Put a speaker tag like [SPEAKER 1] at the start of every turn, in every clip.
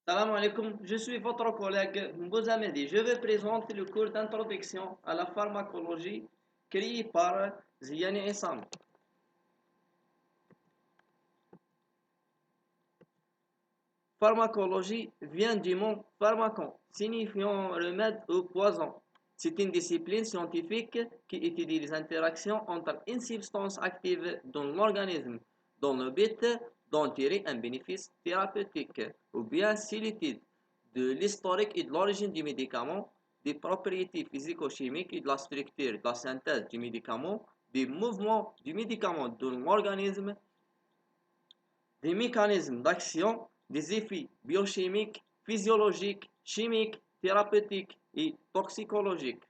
[SPEAKER 1] Salam alaikum, je suis votre collègue Mbouzamedi. Je vais présenter le cours d'introduction à la pharmacologie créé par Ziani Essam. Pharmacologie vient du mot pharmacon, signifiant remède ou poison. C'est une discipline scientifique qui étudie les interactions entre une substance active dans l'organisme, dans le but d'en tirer un bénéfice thérapeutique, ou bien c'est l'étude de l'historique et de l'origine du médicament, des propriétés physico-chimiques et de la structure de la synthèse du médicament, des mouvements du médicament dans l'organisme, des mécanismes d'action, des effets biochimiques, physiologiques, chimiques, thérapeutiques et toxicologiques,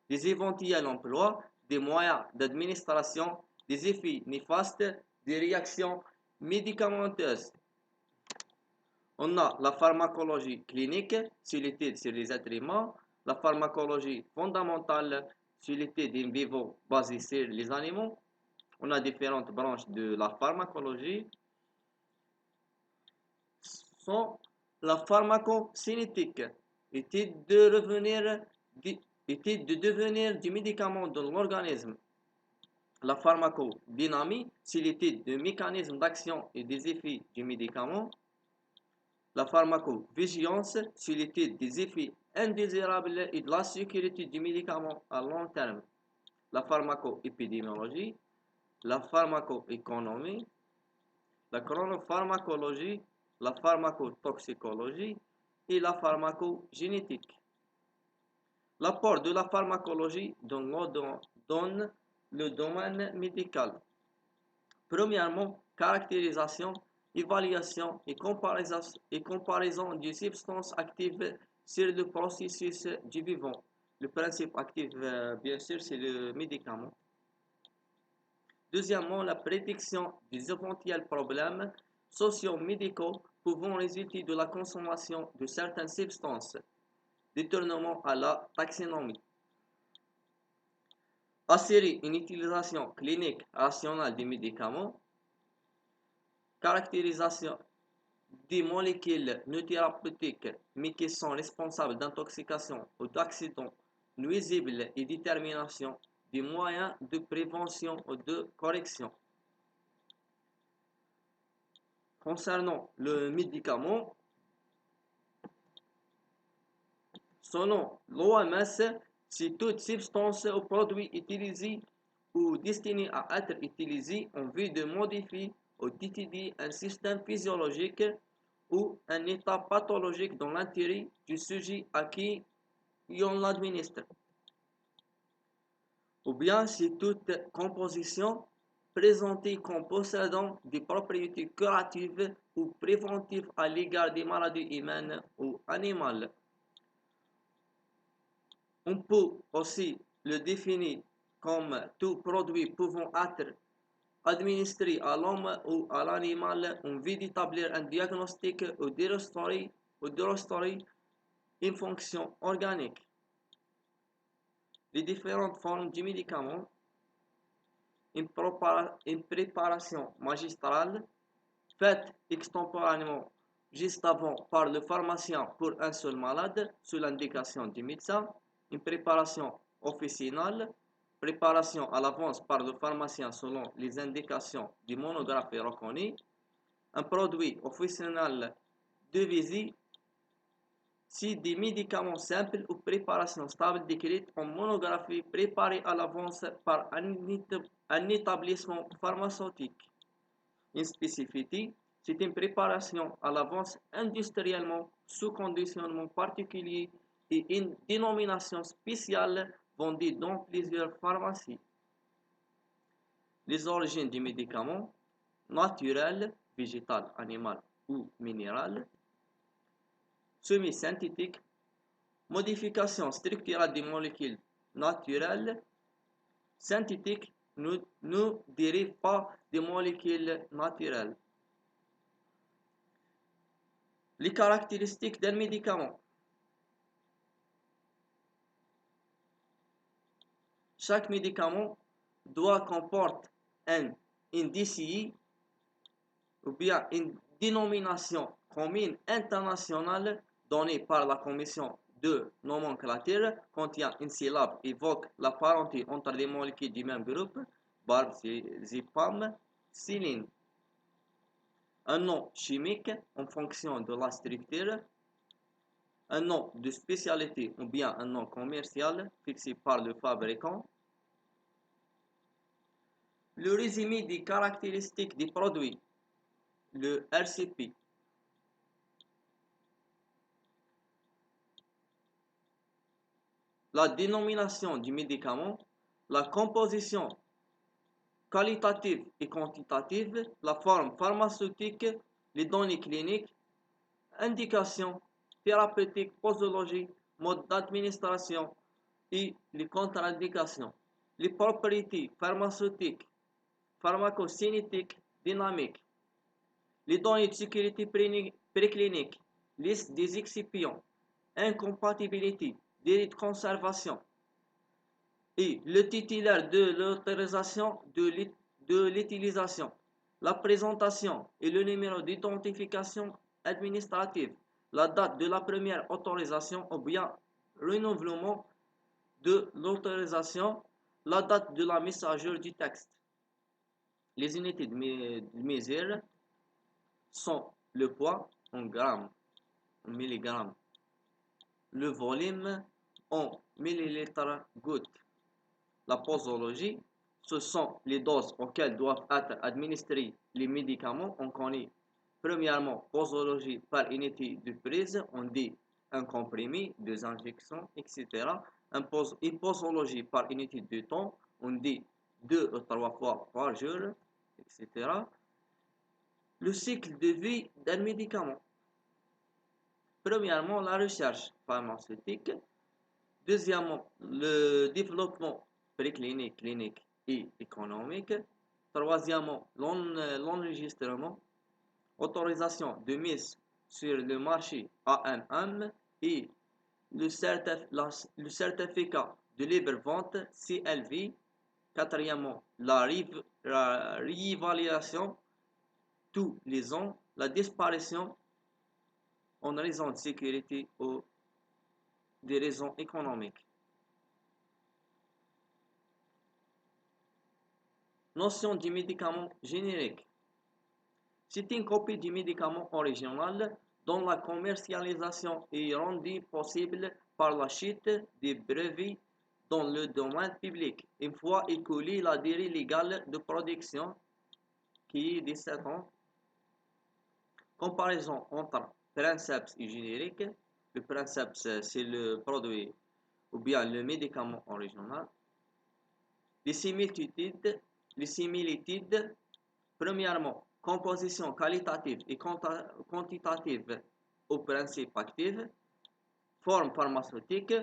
[SPEAKER 1] des éventuels emplois, des moyens d'administration, des effets néfastes, des réactions médicamenteuses. On a la pharmacologie clinique, sur l'étude sur les êtres humains, la pharmacologie fondamentale, sur l'étude in vivo basée sur les animaux. On a différentes branches de la pharmacologie, sont la pharmacocinétique, étude de devenir du médicament dans l'organisme. La pharmacodynamie, c'est l'étude du mécanisme d'action et des effets du médicament. La pharmacovigilance, c'est l'étude des effets indésirables et de la sécurité du médicament à long terme. La pharmacoépidémiologie, la pharmacoéconomie, la chronopharmacologie, la pharmacotoxicologie et la pharmacogénétique. L'apport de la pharmacologie dans le domaine médical. Premièrement, caractérisation, évaluation et comparaison des substances actives sur le processus du vivant. Le principe actif, bien sûr, c'est le médicament. Deuxièmement, la prédiction des éventuels problèmes socio-médicaux pouvant résulter de la consommation de certaines substances. Détournement à la taxonomie. Assurer une utilisation clinique rationnelle des médicaments. Caractérisation des molécules non thérapeutiques mais qui sont responsables d'intoxication ou d'accidents nuisibles et détermination des moyens de prévention ou de correction. Concernant le médicament, selon l'OMS, c'est toute substance ou produit utilisé ou destiné à être utilisé en vue de modifier ou d'étudier un système physiologique ou un état pathologique dans l'intérêt du sujet à qui on l'administre. Ou bien c'est toute composition présentée comme possédant des propriétés curatives ou préventives à l'égard des maladies humaines ou animales. On peut aussi le définir comme tout produit pouvant être administré à l'homme ou à l'animal en vue d'établir un diagnostic ou de restaurer une fonction organique. Les différentes formes du médicament, une préparation magistrale faite extemporanément juste avant par le pharmacien pour un seul malade sous l'indication du médecin, une préparation officinale, préparation à l'avance par le pharmacien selon les indications du monographie reconnue, un produit officinal de visite, si des médicaments simples ou préparations stables décrites en monographie préparées à l'avance par un établissement pharmaceutique. Une spécificité, c'est une préparation à l'avance industriellement sous conditionnement particulier et une dénomination spéciale vendue dans plusieurs pharmacies. Les origines du médicament, naturel, végétal, animal ou minéral, semi-synthétique, modification structurelle des molécules naturelles, synthétiques ne dérivent pas des molécules naturelles. Les caractéristiques d'un médicament. Chaque médicament doit comporter une DCI ou bien une dénomination commune internationale donnée par la Commission de nomenclature contient une syllabe évoque la parenté entre les molécules du même groupe, barbazépam, céline. Un nom chimique en fonction de la structure, un nom de spécialité ou bien un nom commercial fixé par le fabricant. Le résumé des caractéristiques des produits, le RCP. La dénomination du médicament, la composition qualitative et quantitative, la forme pharmaceutique, les données cliniques, indications thérapeutiques, posologie, mode d'administration et les contre-indications, les propriétés pharmaceutiques, pharmacocinétiques, dynamiques, les données de sécurité préclinique, liste des excipients, incompatibilité, délai de conservation et le titulaire de l'autorisation de l'utilisation, la présentation et le numéro d'identification administrative, la date de la première autorisation ou bien renouvellement de l'autorisation, la date de la mise à jour du texte. Les unités de mesure sont le poids en grammes, en milligrammes, le volume en millilitres gouttes. La posologie, ce sont les doses auxquelles doivent être administrés les médicaments. On connaît premièrement posologie par unité de prise, on dit un comprimé, deux injections, etc. Une posologie par unité de temps, on dit 2 ou 3 fois par jour, etc. Le cycle de vie d'un médicament. Premièrement, la recherche pharmaceutique. Deuxièmement, le développement préclinique, clinique et économique. Troisièmement, l'enregistrement, autorisation de mise sur le marché AMM et le certificat de libre vente CLV. Quatrièmement, la réévaluation tous les ans, la disparition en raison de sécurité ou des raisons économiques. Notion du médicament générique. C'est une copie du médicament original dont la commercialisation est rendue possible par la chute des brevets dans le domaine public, une fois écoulée la durée légale de production qui est de 7 ans. Comparaison entre princeps et générique. Le princeps, c'est le produit ou bien le médicament original. Les similitudes. Premièrement, composition qualitative et quantitative au principe actif. Forme pharmaceutique.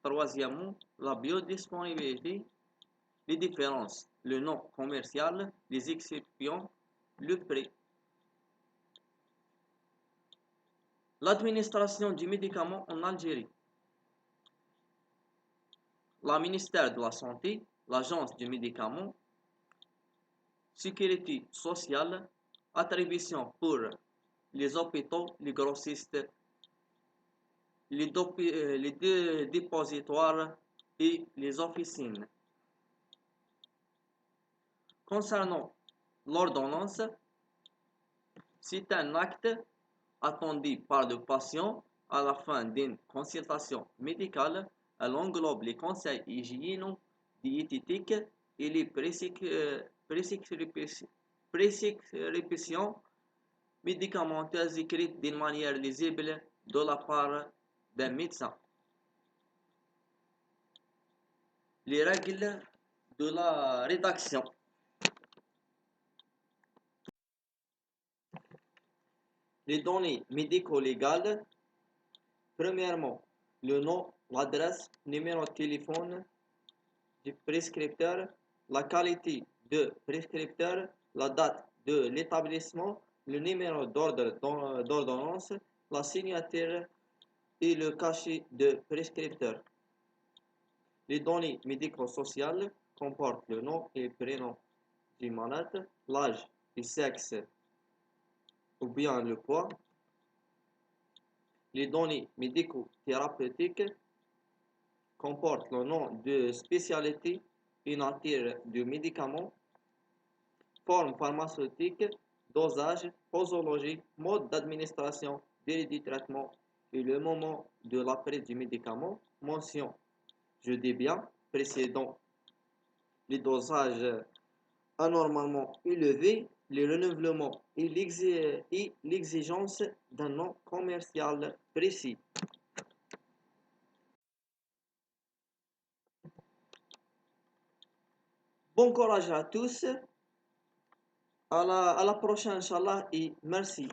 [SPEAKER 1] Troisièmement, la biodisponibilité. Les différences, le nom commercial, les exceptions, le prix. L'administration du médicament en Algérie. Le ministère de la Santé, l'Agence du médicament, Sécurité sociale, attribution pour les hôpitaux, les grossistes, les dépositoires et les officines. Concernant l'ordonnance, c'est un acte attendu par le patient à la fin d'une consultation médicale. Elle englobe les conseils hygiéno-diététiques et les prescriptions médicamenteuses écrites d'une manière lisible de la part d'un médecin. Les règles de la rédaction. Les données médico-légales. Premièrement, le nom, l'adresse, numéro de téléphone du prescripteur, la qualité de prescripteur, la date de l'établissement, le numéro d'ordonnance, la signature et le cachet de prescripteur. Les données médico-sociales comportent le nom et le prénom du malade, l'âge, le sexe ou bien le poids, Les données médico-thérapeutiques comportent le nom de spécialité, une nature du médicament, forme pharmaceutique, dosage, posologie, mode d'administration, délai du traitement et le moment de l'appel du médicament. Mention, je dis bien, précédent, les dosages anormalement élevés, le renouvellement et l'exigence d'un nom commercial précis. Bon courage à tous, à la prochaine, Inch'Allah, et merci.